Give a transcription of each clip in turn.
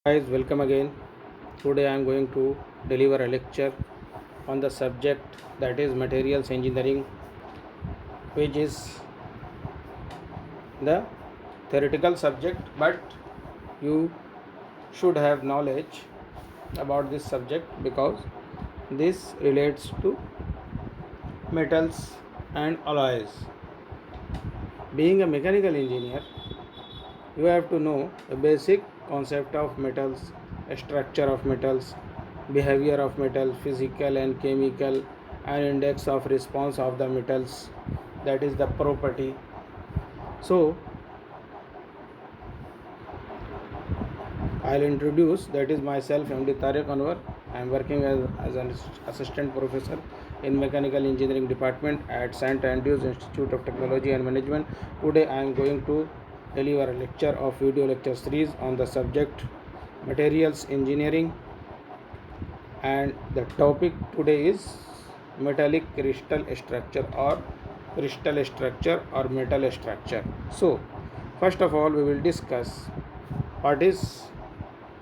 Guys, welcome again. Today I am going to deliver a lecture on the subject that is materials engineering, which is the theoretical subject, but you should have knowledge about this subject because this relates to metals and alloys. Being a mechanical engineer, you have to know the basic concept of metals, structure of metals, behavior of metal, physical and chemical, and index of response of the metals, that is the property. So I'll introduce, that is myself, MD Tariq Anwar. I am working as an assistant professor in mechanical engineering department at St. Andrews Institute of Technology and Management. Today I am going to deliver a lecture of video lecture series on the subject materials engineering, and the topic today is metallic crystal structure or metal structure. So first of all we will discuss what is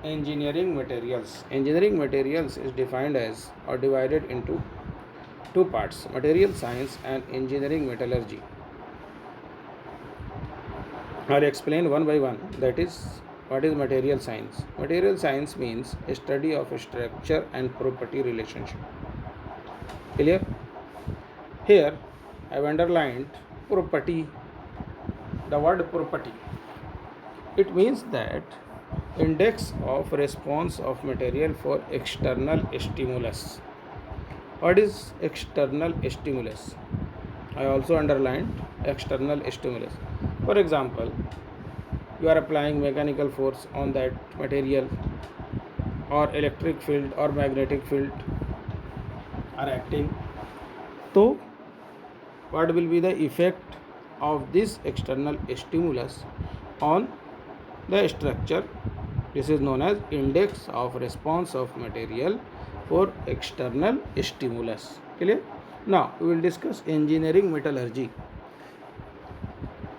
engineering materials. Engineering materials is defined as or divided into two parts: material science and engineering metallurgy. I'll explain one by one. That is, what is material science? Material science means a study of a structure and property relationship. Clear? Here I have underlined property. The word property, it means that index of response of material for external stimulus. What is external stimulus? I also underlined external stimulus. For example, you are applying mechanical force on that material, or electric field or magnetic field are acting. So what will be the effect of this external stimulus on the structure? This is known as index of response of material for external stimulus. Clear? Now we will discuss engineering metallurgy.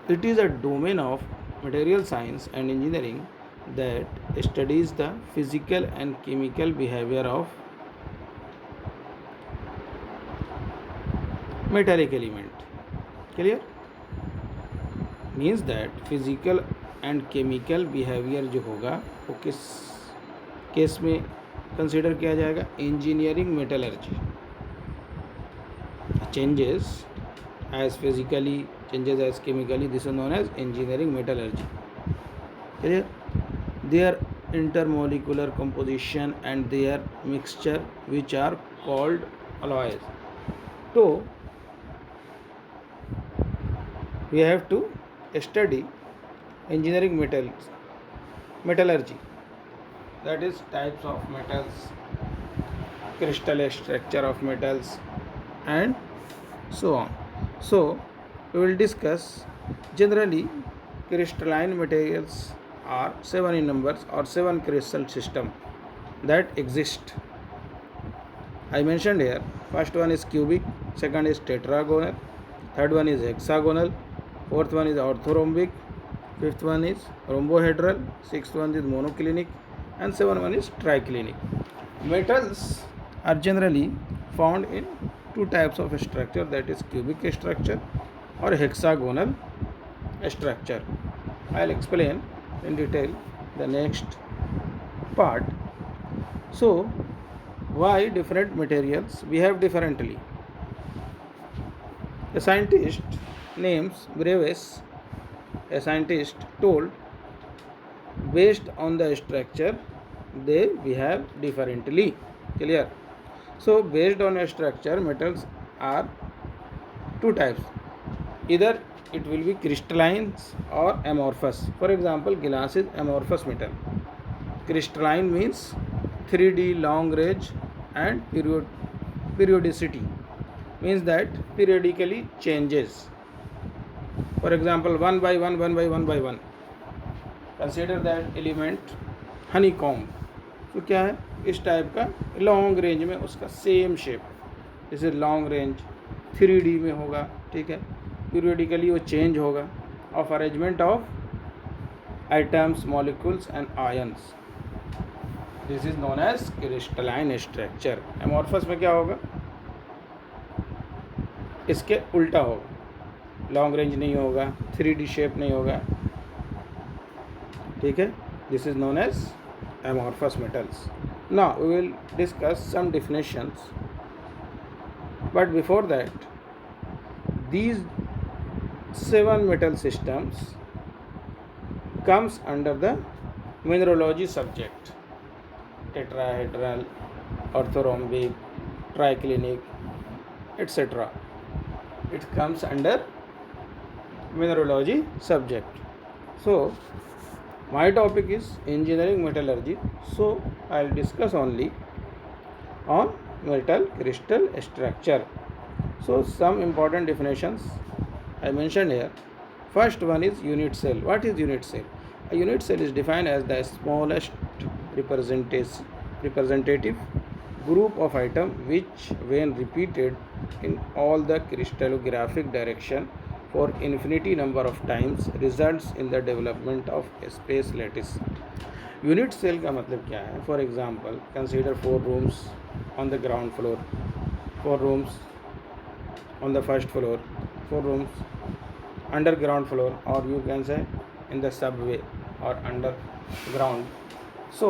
It is a domain of material science and engineering that studies the physical and chemical behavior of metallic element. Clear? Means that physical and chemical behaviour जो होगा वो किस case में consider किया जाएगा? Engineering metallurgy. Changes as physically, changes as chemically, this is known as engineering metallurgy. Clear? Their intermolecular composition and their mixture which are called alloys. तो we have to study engineering metallurgy, that is types of metals, crystal structure of metals, and so on. So we will discuss generally crystalline materials are 7 in numbers, or 7 crystal system that exist. I mentioned here, first one is cubic, second is tetragonal, third one is hexagonal, fourth one is orthorhombic, fifth one is rhombohedral, sixth one is monoclinic, and seventh one is triclinic. Metals are generally found in two types of structure, that is cubic structure or hexagonal structure. I'll explain in detail the next part. So why different materials behave differently? The scientist names Breves, a scientist, told based on the structure they behave differently. Clear? So based on a structure, metals are two types. Either it will be crystalline or amorphous. For example, glass is amorphous metal. Crystalline means 3D, long range, and periodicity, means that periodically changes. For example, 1 by 1, 1 by 1 by 1. Consider that element honeycomb. तो क्या है? इस type का long range में उसका same shape, जैसे long range 3D में होगा. ठीक है? पीरियडिकली वो चेंज होगा of arrangement of items, molecules and ions. This is known as crystalline structure. Amorphous में क्या होगा, इसके उल्टा होगा, लॉन्ग रेंज नहीं होगा, 3D शेप नहीं होगा, ठीक है। This is known as amorphous metals. Now we will discuss some definitions, but before that, these 7 metal systems comes under the mineralogy subject: tetrahedral, orthorhombic, triclinic, etc. It comes under mineralogy subject. So my topic is engineering metallurgy, so I'll discuss only on metal crystal structure. So some important definitions I mentioned here. First one is unit cell. What is unit cell? A unit cell is defined as the smallest representative group of atoms which, when repeated in all the crystallographic direction for infinity number of times, results in the development of a space lattice. Unit cell का मतलब क्या है? For example consider 4 rooms on the ground floor, 4 rooms on the first floor, 4 rooms underground floor, or you can say in the subway or underground. So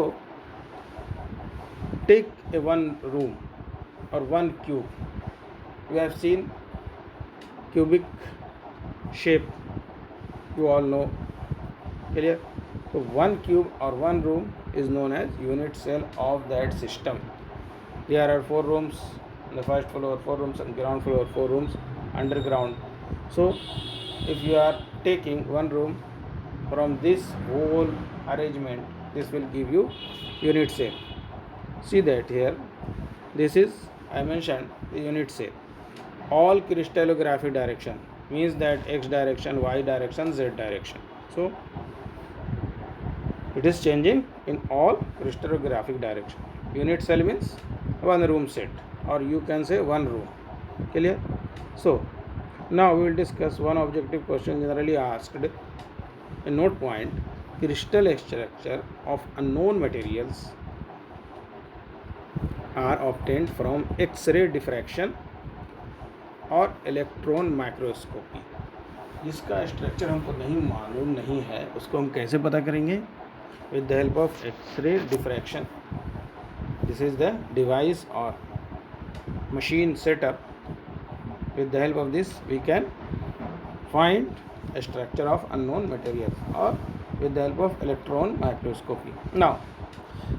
take a one room or one cube. You have seen cubic shape, you all know, clear? So one cube or one room is known as unit cell of that system. There are 4 rooms on the first floor, 4 rooms on the ground floor, 4 rooms underground. So if you are taking one room from this whole arrangement, this will give you unit cell. See that here, this is, I mentioned, the unit cell. All crystallographic direction means that x direction, y direction, z direction. So it is changing in all crystallographic direction. Unit cell means one room set, or you can say one room. Clear? So now we will discuss one objective question generally asked. A note point: crystal structure of unknown materials are obtained from X-ray diffraction और electron microscopy. जिसका structure हमको नहीं मालूम नहीं है, उसको हम कैसे पता करेंगे? With the help of X-ray diffraction. This is the device or machine setup. With the help of this, we can find a structure of unknown materials, or with the help of electron microscopy. Now,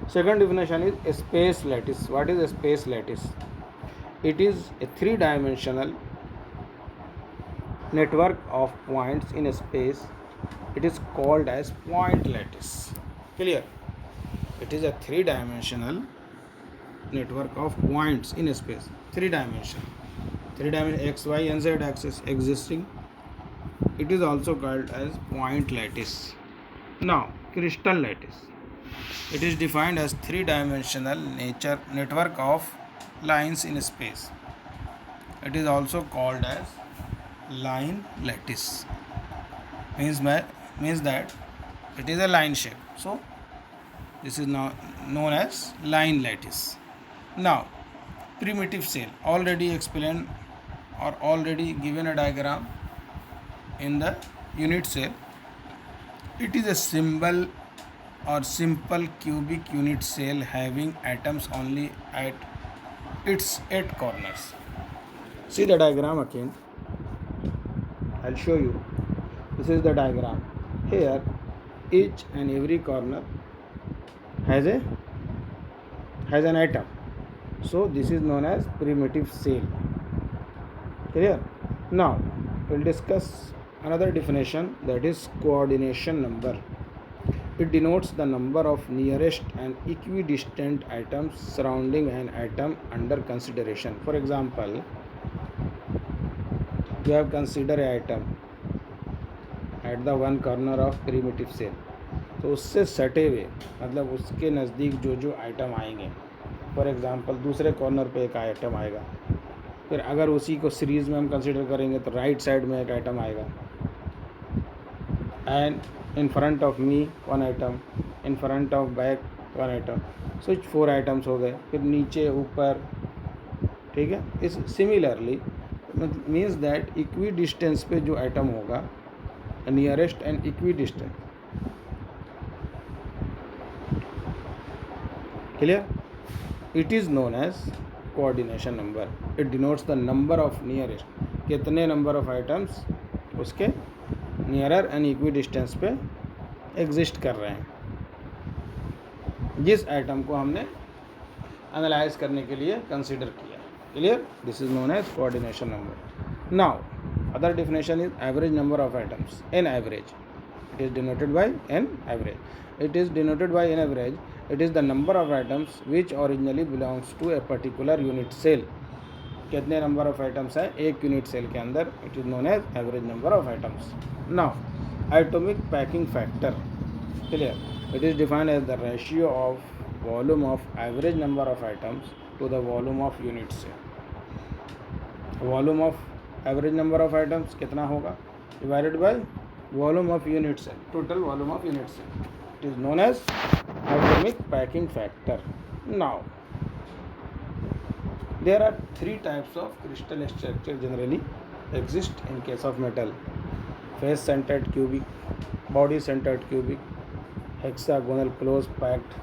second definition is a space lattice. What is a space lattice? It is a 3-dimensional network of points in a space. It is called as point lattice. Clear? It is a 3-dimensional network of points in a space. 3-dimension x, y and z axis existing. It is also called as point lattice. Now, crystal lattice. It is defined as 3-dimensional network of lines in space. It is also called as line lattice. Means that it is a line shape. So this is now known as line lattice. Now, primitive cell, already explained or already given a diagram in the unit cell. It is a symbol or simple cubic unit cell having atoms only at its 8 corners. See the diagram again. I'll show you. This is the diagram. Here, each and every corner has an atom. So this is known as primitive cell. Clear? Now we'll discuss another definition, that is coordination number. It denotes the number of nearest and equidistant atoms surrounding an atom under consideration. For example, you have considered an atom at the one corner of primitive cell. तो उससे सटे हुए मतलब उसके नज़दीक जो item आएंगे, for example दूसरे कॉर्नर पे एक आइटम आएगा, फिर अगर उसी को सीरीज़ में हम कंसिडर करेंगे तो राइट साइड में एक आइटम आएगा, and in front of me one item, in front of back one item, so 4 items हो गए, फिर नीचे ऊपर, ठीक है। इस similarly means that equi distance पे जो आइटम होगा, nearest and equi distance, clear, it is known as coordination number. It denotes the number of nearest, कितने नंबर ऑफ आइटम्स उसके नियरर एंड इक्वी डिस्टेंस पे एग्जिस्ट कर रहे हैं, जिस आइटम को हमने एनालाइज करने के लिए कंसीडर किया। Clear, this is known as coordination number. Now other definition is average number of items, N average, it is denoted by n average. It is denoted by n average. It is the number of items which originally belongs to a particular unit cell. कितने number of items हैं एक unit cell के अंदर, it is known as average number of items. Now atomic packing factor, clear, it is defined as the ratio of volume of average number of items to the volume of unit cell. Volume of average number of items कितना होगा, divided by volume of unit cell, total volume of unit cell. It is known as atomic packing factor. Now there are 3 types of crystal structure generally exist in case of metal: face centered cubic, body centered cubic, hexagonal close packed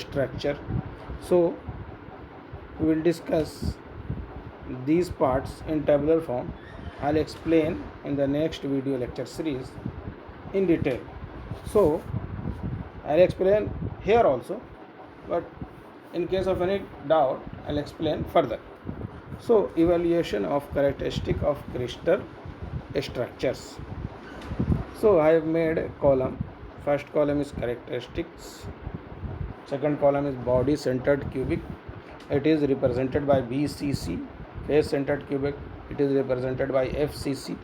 structure. So we will discuss these parts in tabular form. I'll explain in the next video lecture series in detail. So I'll explain here also, but in case of any doubt I'll explain further. So evaluation of characteristic of crystal structures. So I have made a column. First column is characteristics, second column is body centered cubic. It is represented by BCC. Face centered cubic, it is represented by FCC.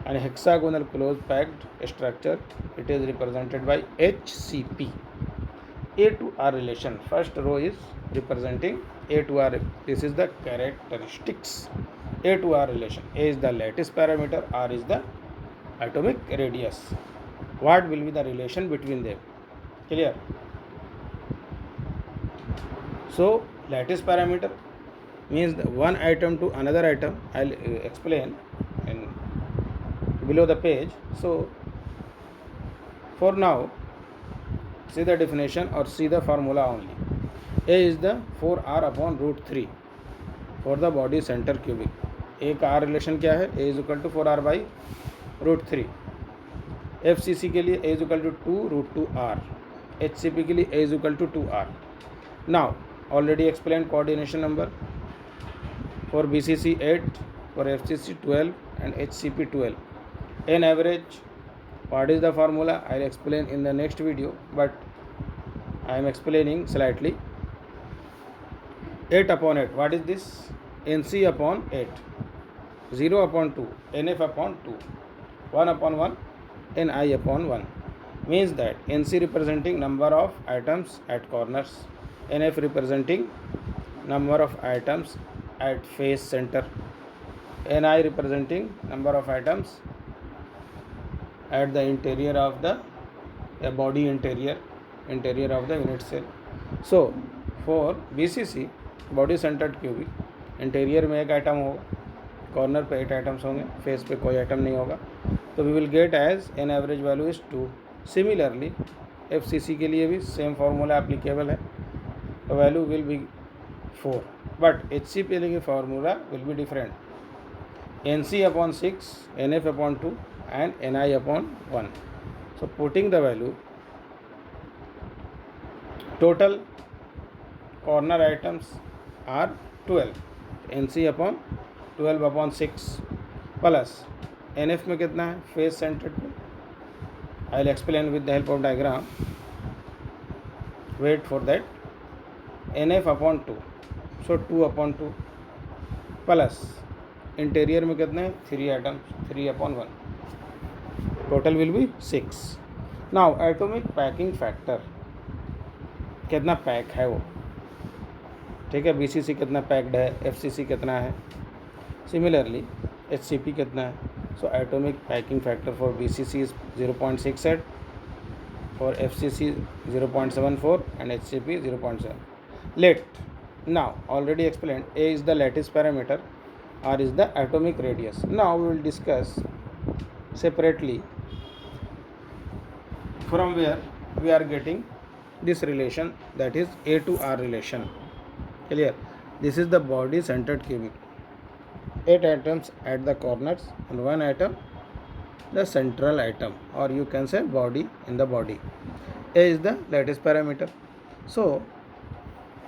And hexagonal close packed structure, it is represented by HCP. A to R relation, first row is representing A to R. This is the characteristics. A to R relation, A is the lattice parameter, R is the atomic radius. What will be the relation between them? Clear? So lattice parameter means the one item to another item. I'll explain in below the page. So for now, see the definition or see the formula only. A is the 4r upon root 3 for the body center cubic. A का R relation क्या है, A is equal to 4r by root 3. FCC के लिए A is equal to 2 root 2r. HCP के लिए A is equal to 2r. Now already explained coordination number. For BCC 8, for FCC 12 and HCP 12. N average, what is the formula? I will explain in the next video, but I am explaining slightly. 8 upon 8, what is this? NC upon 8, 0 upon 2, NF upon 2, 1 upon 1, NI upon 1. Means that NC representing number of items at corners, NF representing number of items at face center, Ni representing number of items at the interior of the body, interior of the unit cell. So for BCC body centered cubic, interior में एक item होगा, corner पे 8 items होंगे, face पे कोई item नहीं होगा, तो we will get as an average value is 2. Similarly FCC के लिए भी सेम फार्मूला एप्लीकेबल है, तो value will be 4. But HCP के लिए formula will be different, NC upon 6, NF upon 2 and NI upon 1. So putting the value, total corner items are 12, NC upon 12 upon 6 plus NF में कितना है face centred पे. I will explain with the help of diagram, wait for that. NF upon 2, so 2 upon 2 plus interior में कितने 3 items, 3 upon 1, total will be 6. Now atomic packing factor, कितना pack है वो, ठीक है. BCC कितना पैक्ड है, FCC कितना है, सिमिलरली HCP कितना है. So atomic packing factor for BCC is 0.68, for FCC 0.74 and HCP 0.7. Let now already explained, A is the lattice parameter, R is the atomic radius. Now we will discuss separately from where we are getting this relation, that is A to R relation. Clear? This is the body centered cubic. 8 atoms at the corners and 1 atom the central atom, or you can say body in the body. A is the lattice parameter. So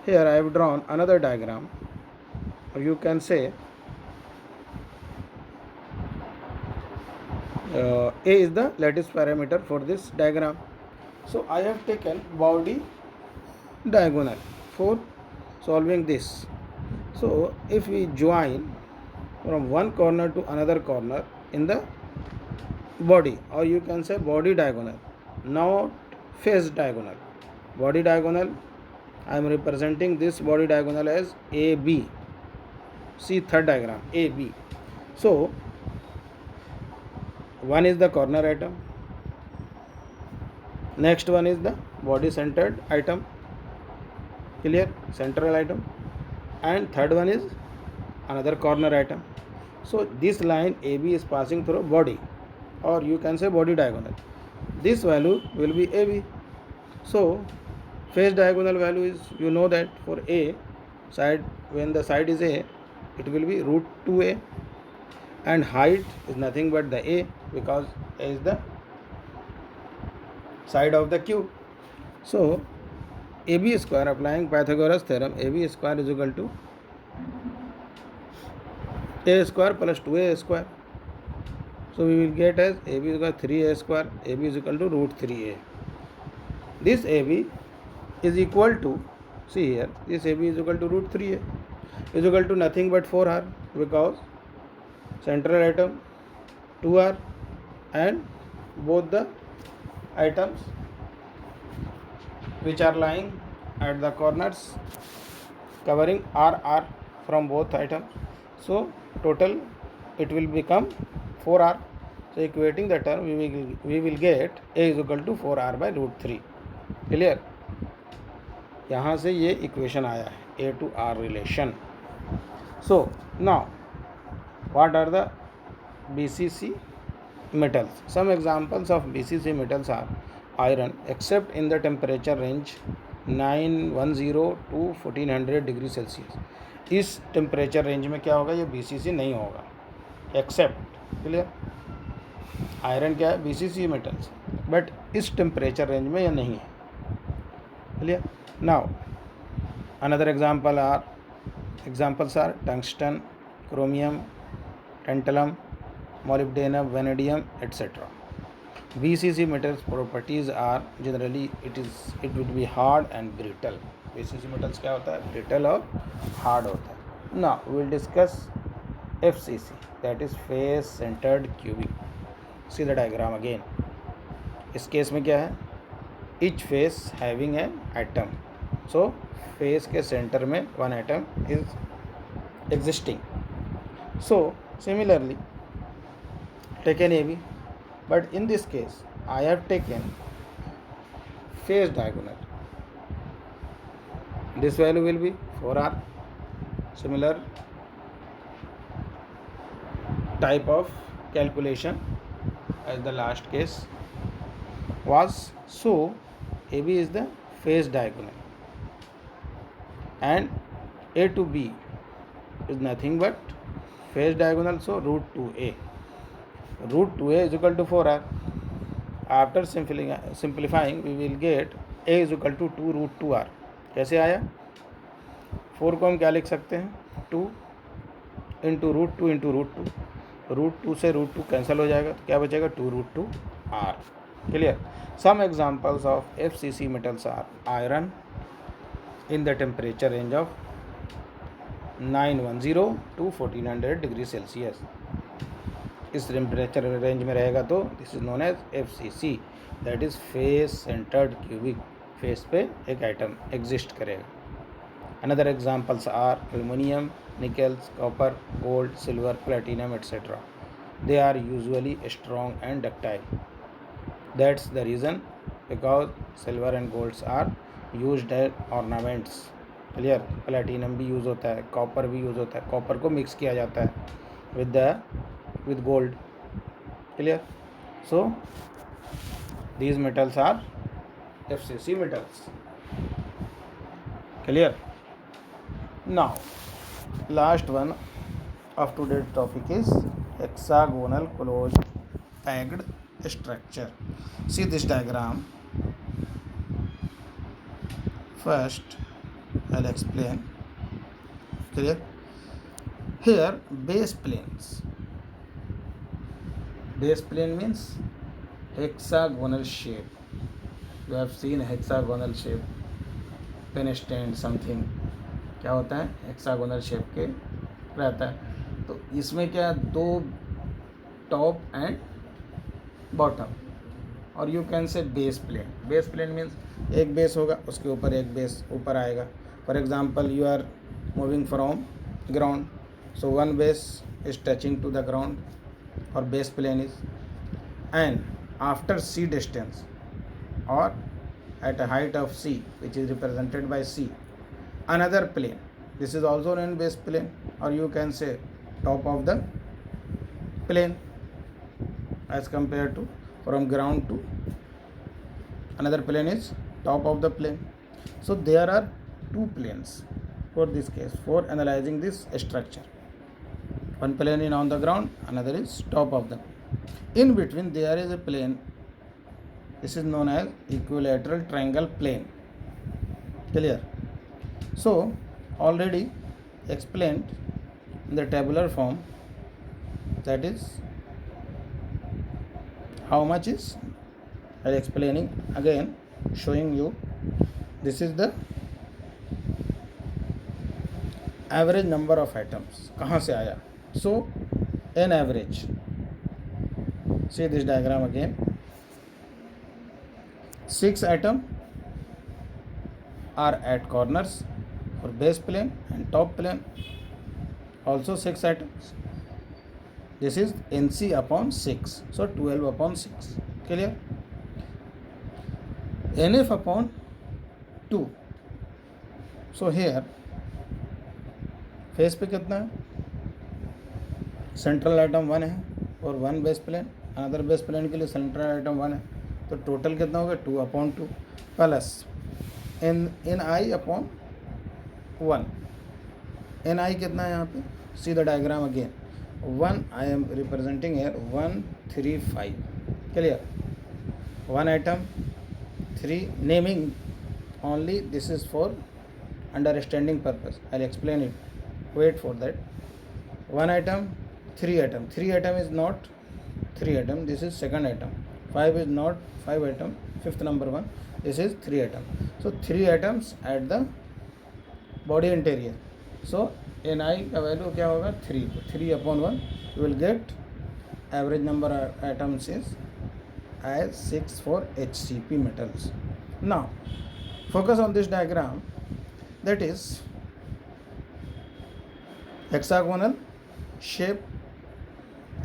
here I have drawn another diagram, or you can say A is the lattice parameter for this diagram. So I have taken body diagonal for solving this. So if we join from one corner to another corner in the body, or you can say body diagonal, not face diagonal. Body diagonal, I am representing this body diagonal as AB. See third diagram, AB. So one is the corner atom, next one is the body centered item, clear, central item, and third one is another corner item. So this line AB is passing through body, or you can say body diagonal. This value will be AB. So face diagonal value is, you know that for A side, when the side is A, it will be root 2A, and height is nothing but the A, because A is the side of the cube. So AB square, applying Pythagoras theorem, AB square is equal to A square plus 2A square. So we will get as AB is equal to 3A square, AB is equal to root 3A. This AB is equal to, see here, this AB is equal to root 3A, is equal to nothing but 4R, because central atom 2R and both the items which are lying at the corners covering RR from both items. So total it will become 4R. So equating the term, we will get A is equal to 4R by root 3. Clear? यहाँ से ये equation आया है, A to R relation. So now what are the BCC metals? Some examples of BCC metals are iron, except in the temperature range 910 to 1400 degree Celsius. इस temperature range में क्या होगा, ये BCC नहीं होगा, एक्सेप्ट, क्लियर. आयरन क्या है, BCC metals, but इस टेम्परेचर रेंज में यह नहीं है, clear. Now another examples are tungsten, chromium, tantalum, molybdenum, vanadium, etc. BCC metals properties are generally it would be hard and brittle. BCC metals क्या होता है, brittle और hard होता है. Now we will discuss FCC, that is face centered cubic. See the diagram again. इस case में क्या है, each face having an atom. So face के center में one atom is existing. So similarly taken AB, but in this case I have taken face diagonal. This value will be 4R. Similar type of calculation as the last case was. So AB is the face diagonal and A to B is nothing but face diagonal, so root 2A. Root 2A is equal to 4R. After simplifying we will get A is equal to 2 root 2R. कैसे आया, 4 को हम क्या लिख सकते हैं, 2 into root 2 into root 2. Root 2 से root 2 cancel हो जाएगा, तो क्या बचेगा, 2 root 2 R. Clear. Some examples of FCC metals are iron in the temperature range of 910 to 1400 degree Celsius. इस टेम्परेचर रेंज में रहेगा तो this is known as FCC, that is face centred cubic. Face पे एक item exist करेगा. Another examples are aluminium, nickels, copper, gold, silver, platinum etc. They are usually strong and ductile. That's the reason because silver and golds are used as ornaments. Clear. Platinum भी use होता है, copper भी use होता है, copper को mix किया जाता है with gold. Clear. So these metals are FCC metals. Clear. Now last one of today's topic is hexagonal closed packed structure. See this diagram. First I'll explain. Clear. Here base planes. Base plane means hexagonal shape. You have seen hexagonal shape, pen stand something. क्या होता है, hexagonal shape के रहता है. तो इसमें क्या, दो टॉप एंड बॉटम, और you can say base plane. Base plane means एक बेस होगा, उसके ऊपर एक बेस ऊपर आएगा. For example you are moving from ground, so one base is touching to the ground और base plane is, and after c distance or at a height of c which is represented by c, another plane, this is also known base plane, or you can say top of the plane, as compared to from ground to another plane is top of the plane. So there are two planes for this case for analyzing this structure. One plane is on the ground, another is top of the. In between there is a plane, this is known as equilateral triangle plane. Clear. So already explained in the tabular form, that is how much is, I'll explaining again, showing you. This is the average number of atoms. कहाँ से आया? So n average. See this diagram again. 6 atoms are at corners for base plane and top plane. Also 6 atoms. This is Nc upon 6. So 12 upon 6. Clear? Nf upon 2. So here face पे कितना है? Central item 1 है और 1 base plane, another base plane के लिए central item 1 है, तो total कितना होगा? 2 upon 2 plus N I upon 1. N I कितना है यहाँ पे? See the diagram again. 1 I am representing here 1 3 5. Clear. 1 item 3 naming only, this is for understanding purpose. I'll explain it. Wait for that. 1 atom, 3 atom. 3 atom is not 3 atom. This is second atom. 5 is not 5 atom. Fifth number one. This is 3 atom. So 3 atoms at the body interior. So Ni का value क्या होगा? 3. 3 upon 1. You will get average number of atoms is as 6 for HCP metals. Now focus on this diagram, that is hexagonal shape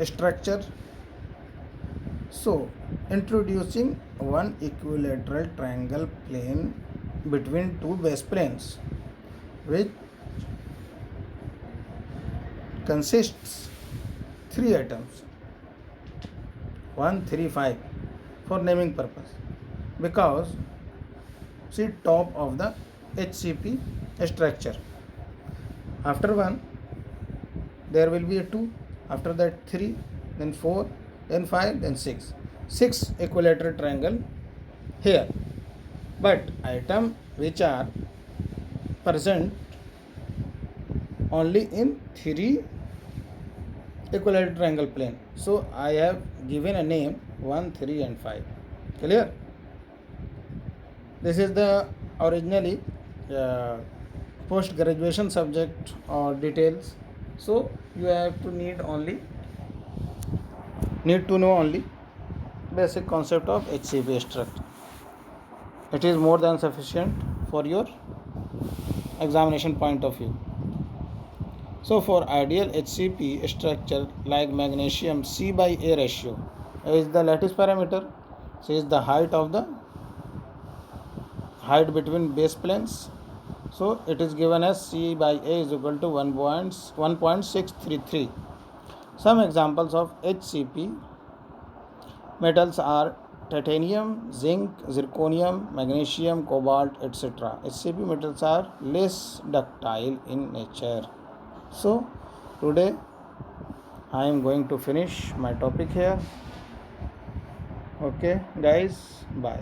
structure. So introducing one equilateral triangle plane between two base planes, which consists 3 atoms, 1 3 5 for naming purpose, because see top of the HCP structure. After 1 there will be a 2, after that 3, then 4, then 5, then 6. 6 equilateral triangle here, but item which are present only in 3 equilateral triangle plane. So I have given a name 1 3 and 5. Clear? This is the originally post graduation subject or details. So you have to need to know only basic concept of HCP structure. It is more than sufficient for your examination point of view. So for ideal HCP structure like magnesium, C by A ratio is the lattice parameter. So is the height of the height between base planes. So it is given as C by A is equal to 1.633. Some examples of HCP metals are titanium, zinc, zirconium, magnesium, cobalt, etc. HCP metals are less ductile in nature. So today I am going to finish my topic here. Okay guys, bye.